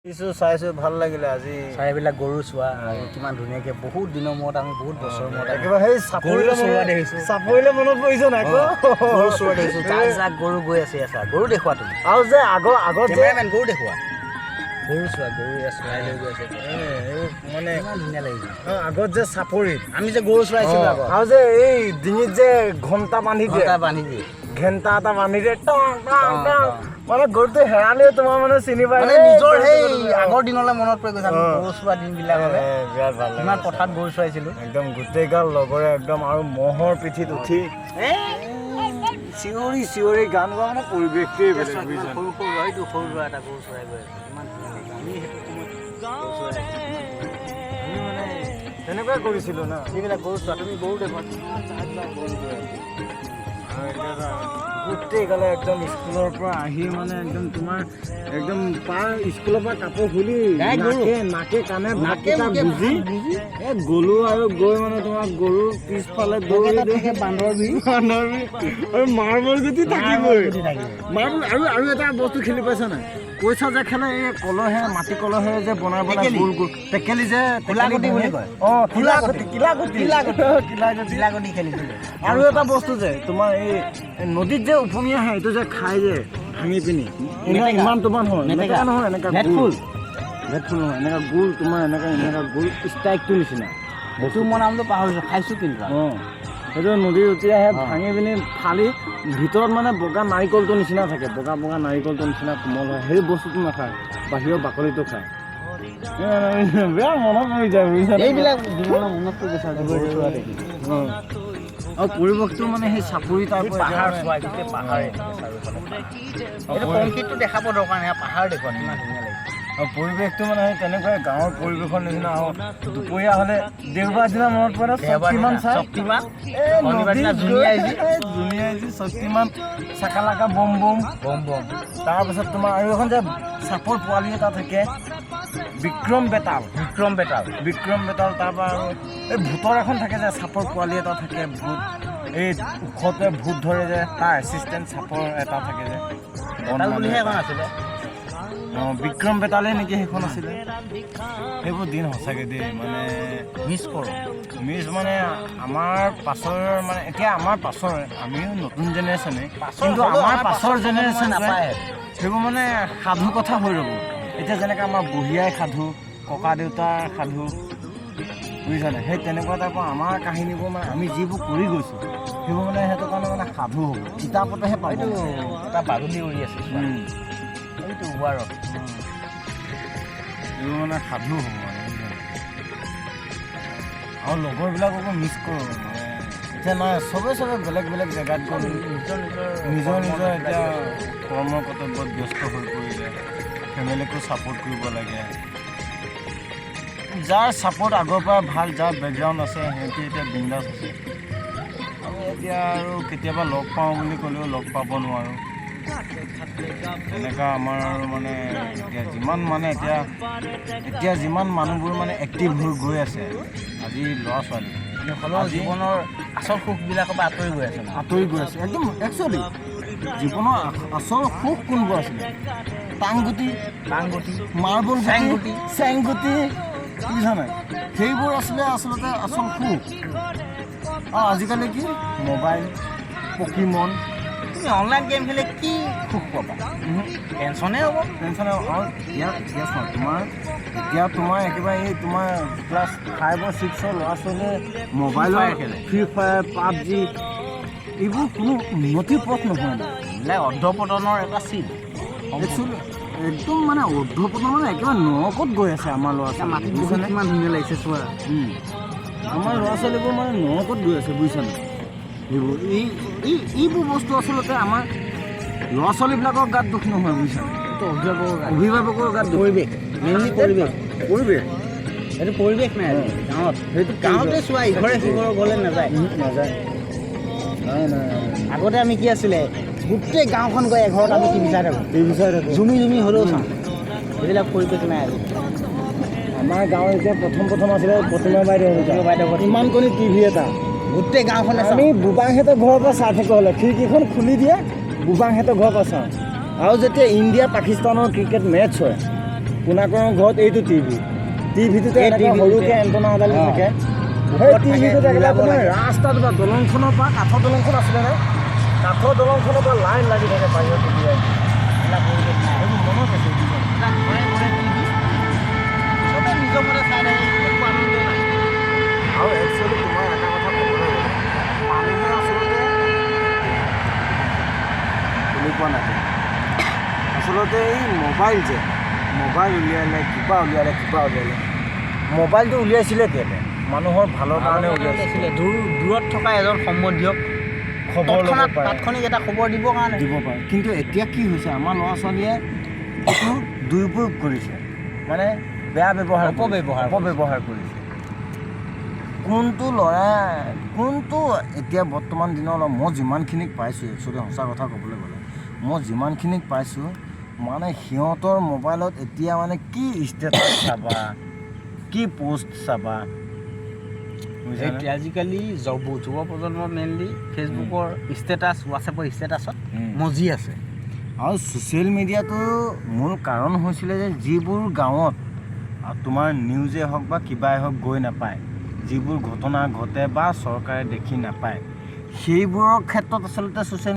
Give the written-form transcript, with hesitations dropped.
কিছু চাইছো ভাল লাগিলে আজি চাইবিলাক গৰু চোৱা আৰু কিমান ধুনীয়াকৈ বহুত দিনৰ মূৰত আমি বহুত বছৰৰ মূৰত একেবাৰে সেই গৰু চোৱা দেখিছোঁ চাপৰিলে মনত পৰিছে নাই গৰু চোৱা দেখিছোঁ জাক জাক গৰু গৈ আছে আছা গৰু দেখুওৱা তুমি আৰু যে আগত যে কেমেৰামেন গৰু দেখুওৱা গৰু চোৱা গৰু চৰাই লৈ গৈ আছে মানে ইমান ধুনীয়া লাগিছে আগত যে চাপৰিত আমি যে গৰু চৰাইছিলোঁ আগত আৰু যে এই ডিঙিত যে ঘণ্টা বান্ধি দিয়ে বান্ধি দিয়ে ঘেণ্টা এটা বান্ধি দিয়ে টং টং টং মানে গৰুটো হেৰালেও তোমাৰ মানে চিনি পাই মানে নিজৰ সেই আগৰ দিনলৈ মনত পৰি গৈছে আমি গৰু চোৱা দিনবিলাক হ'লে বিৰাট ভাল লাগে ইমান পথাৰত গৰু চৰাইছিলোঁ একদম গোটেই গাল লগৰে একদম আৰু মহৰ পিঠিত উঠি চিঞৰি চিঞৰি গান গোৱা মানে পৰিৱেশটোৱেই বেলেগ বুজিছা সৰু সৰু হয়তো সৰু ল'ৰা এটা গৰু চৰাই গৈ আছে ইমান ধুনীয়া লাগিছে আমি সেইটো সময়ত গৰু চৰাই আমি মানে তেনেকুৱাই কৰিছিলোঁ ন যিবিলাক গৰু চোৱা তুমি গৰু দেখুৱা গৰু গৈ আছে গোটেই গালে একদম স্কুলৰ পৰা আহি মানে একদম তোমাৰ একদম পাৰ স্কুলৰ পৰা কাপোৰ খুলি নাকে কাণে ভাতকেইটা বুজি গ'লো আৰু গৈ মানে তোমাৰ গৰুৰ পিছফালে বান্দৰ বিহু আৰু মাৰ্বল গুটি থাকিবই মাৰ্বল আৰু এটা বস্তু খেলি পাইছা নাই পইচা যে খেলে এই কলহে মাটি কলহেৰে যে বনাই গোল গোল টেকেলি যে কিলাগুটি বুলি কয় কিলাগুটি খেলিছিলোঁ আৰু এটা বস্তু যে তোমাৰ এই নদীত যে উপঙি আহে এইটো যে খাই যে ভাঙি পিনি ইমান তোমাৰ হয় এনেকা নহয় এনেকা ভেটফুল নহয় এনেকা গোল তোমাৰ এনেকা গোল ষ্ট্ৰাইকটো নিচিনা সেইটো মই নামটো পাহৰিছোঁ খাইছোঁ কিন্তু সেইটো নদীত উঠি আহে ভাঙি পিনি ফালি ভিতৰত মানে বগা নাৰিকলটোৰ নিচিনা থাকে বগা নাৰিকলটোৰ নিচিনা কোমল হয় সেই বস্তুটো নাখায় বাহিৰৰ বাকলিটো খায় বেয়া মনত পৰি যায় বুজিছা এইবিলাক মনত পৰি গৈছে আৰু পৰিৱেশটো মানে সেই চাপৰি টাইপৰ পাহাৰ চোৱা গোটেই পাহাৰে এইটো কংক্ৰিটটো দেখাব দৰকাৰ নাই পাহাৰ দেখুৱা ইমান ধুনীয়া লাগিছে আৰু পৰিৱেশটো মানে সেই তেনেকুৱাই গাঁৱৰ পৰিৱেশৰ নিচিনা আৰু দুপৰীয়া হ'লে দেওবাৰ দিনা মনত পৰে শক্তিমান চাই শক্তিমান চাকালাকা বম বম তাৰপিছত তোমাৰ আৰু এখন যে চাপৰ পোৱালি এটা থাকে বিক্ৰম বেতাল তাৰপৰা আৰু এই ভূতৰ এখন থাকে যে চাপৰ পোৱালি এটা থাকে ভূত এই ওখতে ভূত ধৰে যে তাৰ এছিষ্টেণ্ট চাপৰ এটা থাকে যে বুলিহে এখন আছিলে বিক্ৰম বেতালে নেকি সেইখন আছিলে সেইবোৰ দিন সঁচাকৈ দেই মানে মিছ কৰোঁ মানে আমাৰ পাছৰ মানে এতিয়া আমাৰ পাছৰ আমিও নতুন জেনেৰেশ্যনে কিন্তু আমাৰ পাছৰ জেনেৰেশ্যন নাপায় সেইবোৰ মানে সাধু কথা হৈ ৰ'ব এতিয়া যেনেকৈ আমাৰ বুঢ়ীয়াই সাধু ককা দেউতাৰ সাধু বুজিছানে সেই তেনেকুৱা টাইপৰ আমাৰ কাহিনীবোৰ মানে আমি যিবোৰ কৰি গৈছোঁ সেইবোৰ মানে সিহঁতৰ কাৰণে মানে সাধু হ'ব কিতাপতেহে পাব এটা বাদুলি উৰি আছে এইটো ৱাৰত এইবোৰ মানে সাধু হ'ব মানে আৰু লগৰবিলাককো মিছ কৰোঁ মানে এতিয়া নাই চবে বেলেগ জেগাত গ'ল নিজৰ এতিয়া কৰ্ম কৰ্তব্যত ব্যস্ত হৈ পৰিলে ফেমিলিকো ছাপোৰ্ট কৰিব লাগে যাৰ ছাপোৰ্ট আগৰ পৰা ভাল যাৰ বেকগ্ৰাউণ্ড আছে সিহঁতে এতিয়া বিন্দাছ আছে আমি এতিয়া আৰু কেতিয়াবা লগ পাওঁ বুলি ক'লেও লগ পাব নোৱাৰোঁ তেনেকুৱা আমাৰ মানে এতিয়া যিমান মানুহবোৰ মানে এক্টিভ হৈ গৈ আছে আজি ল'ৰা ছোৱালী হ'লেও জীৱনৰ আচল সুখবিলাকৰ পৰা আঁতৰি গৈ আছে একদম একচুৱেলি জীৱনৰ আচল সুখ কোনবোৰ আছিলে টাংগুটি মাৰ্বল চেংগুটি বুজিছা নাই সেইবোৰ আছিলে আচলতে আচল সুখ আৰু আজিকালি কি মোবাইল পকিমন তুমি অনলাইন গেম খেলি কি সুখ পাবা টেনশ্যনে হ'ব আৰু তোমাৰ একেবাৰে এই তোমাৰ ক্লাছ 5 আৰু 6 ল'ৰা ছোৱালীয়ে মোবাইলৰ ফ্ৰী ফায়াৰ পাবজি এইবোৰ কোনো উন্নতিৰ পথ নহয় মানে অৰ্ধপতনৰ এটা চিন একচুৱেলি একদম মানে অৰ্ধপতন মানে একেবাৰে নৰকত গৈ আছে আমাৰ ল'ৰা ছোৱালী মাটিবোৰ কিমান ধুনীয়া লাগিছে চোৱা আমাৰ ল'ৰা ছোৱালীবোৰ মানে নৰকত গৈ আছে বুজিছানে এইবোৰ বস্তু আচলতে আমাৰ ল'ৰা ছোৱালীবিলাকৰ গাত দুখ নহয় বুজিছানে অভিভাৱকৰ গাত পৰিৱেশ সেইটো পৰিৱেশ নাই গাঁৱত সেইটো গাঁৱতে চোৱা ইঘৰে সিঘৰৰ ঘৰলৈ নাযায় আগতে আমি কি আছিলে গোটেই গাঁওখন গৈ এঘৰত আমি টিভি চাই থাকোঁ জুমি হ'লেও চাওঁ সেইবিলাক পৰিৱেশ নাই আৰু আমাৰ গাঁৱত এতিয়া প্ৰথম আছিলে প্ৰতিমা বাইদেউ ইমান কণি টিভি এটা গোটেই গাঁওখনে আমি বুবাংহেঁতৰ ঘৰৰ পৰা চাই থাকোঁ হ'লে খিৰিকীখন খুলি দিয়ে বুবাংহেঁতৰ ঘৰৰ পৰা চাওঁ আৰু যেতিয়া ইণ্ডিয়া পাকিস্তানৰ ক্ৰিকেট মেটচ হয় কোনাকৰৰ ঘৰত এইটো টিভিটোতে এনেকৈ সৰুকৈ এণ্টনা এডাল থাকে। সেই টিভিটোত একেবাৰে তোমাৰ ৰাস্তাত বা দলংখনৰ পৰা কাঠৰ দলংখন আছিলে নে, কাঠৰ দলংখনৰ পৰা লাইন লাগি থাকে বাহিৰত উলিয়াই এইবোৰ মনত আছে। চবে নিজৰ মতে চাই থাকে, একো আনন্দ নাই। আৰু একচুৱেলি তোমাৰ এটা কথা ক'বলৈ গ'লে মানুহে আচলতে শুনি পোৱা নাই। আচলতে এই মোবাইল উলিয়ালে কিবা উলিয়ালে মোবাইলটো উলিয়াইছিলে কেলে? মানুহৰ ভালৰ কাৰণে উলিয়াইছিলে, দূৰত থকা এজন সম্বন্ধীয়ক খবৰ ল'ব পাৰে, তাৎক্ষণিক এটা খবৰ দিবৰ কাৰণে দিব পাৰে। কিন্তু এতিয়া কি হৈছে, আমাৰ ল'ৰা ছোৱালীয়ে সেইটো দুৰুপয়োগ কৰিছে, মানে বেয়া অপব্যৱহাৰ কৰিছে। কোনটো এতিয়া বৰ্তমান দিনত মই যিমানখিনিক পাইছোঁ, একচুৱেলি সঁচা কথা ক'বলৈ গ'লে মই যিমানখিনিক পাইছোঁ, মানে সিহঁতৰ মোবাইলত এতিয়া মানে কি ষ্টেটাছ চাবা, কি পোষ্ট চাবা। আজিকালি যুৱ প্ৰজন্ম মেইনলি ফেচবুকৰ ষ্টেটাছ, হোৱাটছএপৰ ষ্টেটাছত মজি আছে। আৰু ছ'চিয়েল মিডিয়াটো মূল কাৰণ হৈছিলে যে যিবোৰ গাঁৱত তোমাৰ নিউজে হওক বা কিবাই হওক গৈ নাপায়, যিবোৰ ঘটনা ঘটে বা চৰকাৰে দেখি নাপায়, সেইবোৰৰ ক্ষেত্ৰত আচলতে ছ'চিয়েল